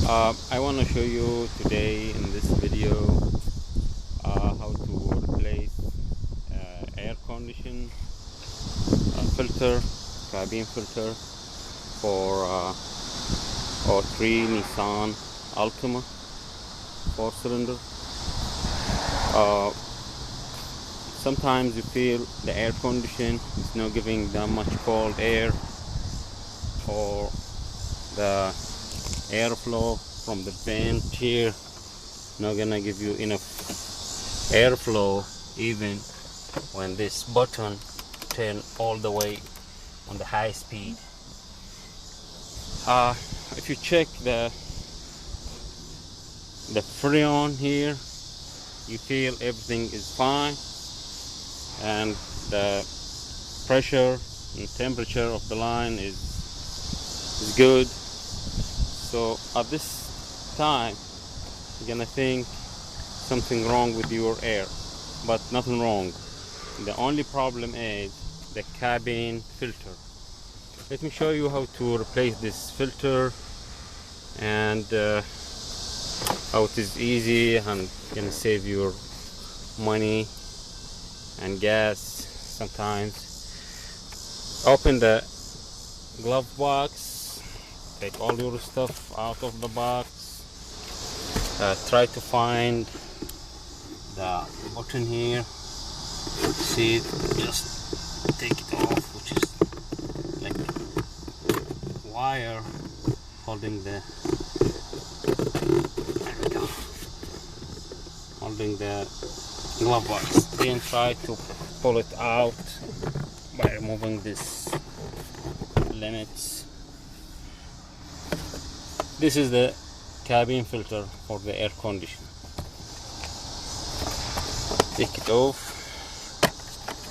I want to show you today in this video how to replace air condition filter, cabin filter for or 3 Nissan Altima 4-cylinder. Sometimes you feel the air condition is not giving that much cold air, or the airflow from the vent here not gonna give you enough airflow even when this button turn all the way on the high speed. If you check the freon here, you feel everything is fine, and the pressure and temperature of the line is good. So at this time you're gonna think something wrong with your air, but nothing wrong. The only problem is the cabin filter. Let me show you how to replace this filter, and how it is easy and gonna save your money and gas. Sometimes open the glove box, take all your stuff out of the box, try to find the button here, see it, just take it off, which is like wire holding the, there we go, holding the glove box. Then try to pull it out by removing this limits. This is the cabin filter for the air conditioner. Take it off,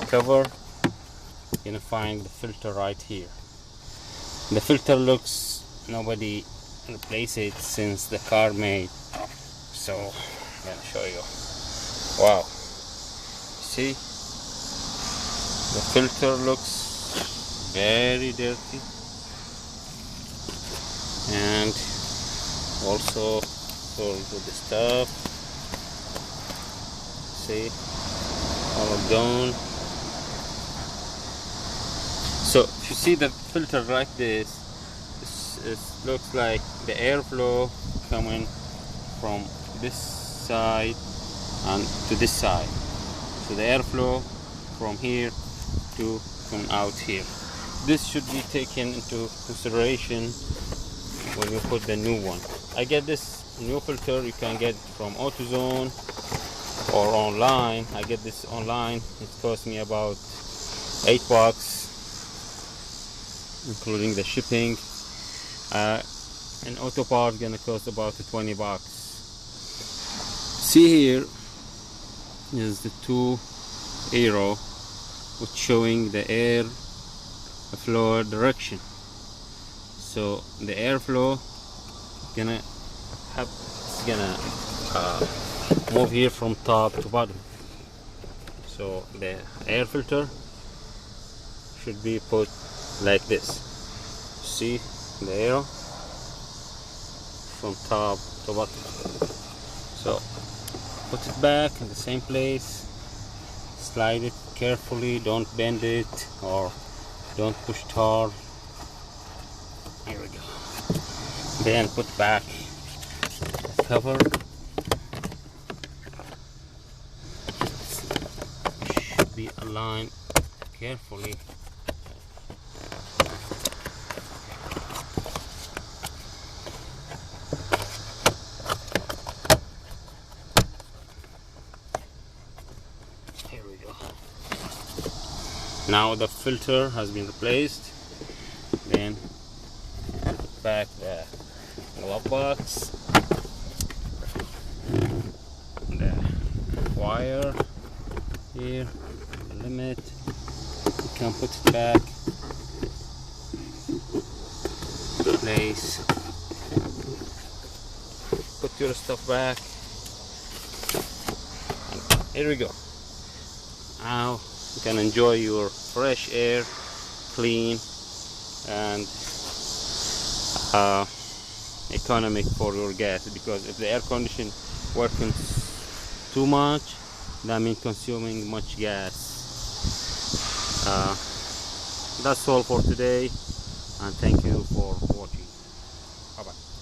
cover, you're gonna find the filter right here. The filter looks, nobody replaced it since the car made, so I'm gonna show you. Wow, see, the filter looks very dirty, and also filled with the stuff. See, all gone. So if you see the filter like this, it looks like the airflow coming from this side and to this side. So the airflow from here to come out here. This should be taken into consideration when you put the new one. I get this new filter, you can get from AutoZone or online. I get this online. It cost me about $8, including the shipping. An auto part gonna cost about $20. See, here is the 2 arrow which showing the air flow direction. So the airflow gonna move here from top to bottom. So the air filter should be put like this. See the arrow from top to bottom. So put it back in the same place, slide it carefully, don't bend it or don't push it hard. Here we go. Then put back the cover. Should be aligned carefully. Here we go. Now the filter has been replaced. Then put back the glove box, the wire here, the limit. You can put it back in place. Put your stuff back. And here we go. Now you can enjoy your fresh air, clean, and economic for your gas, because if the air condition working too much, that means consuming much gas. That's all for today, and thank you for watching. Bye bye.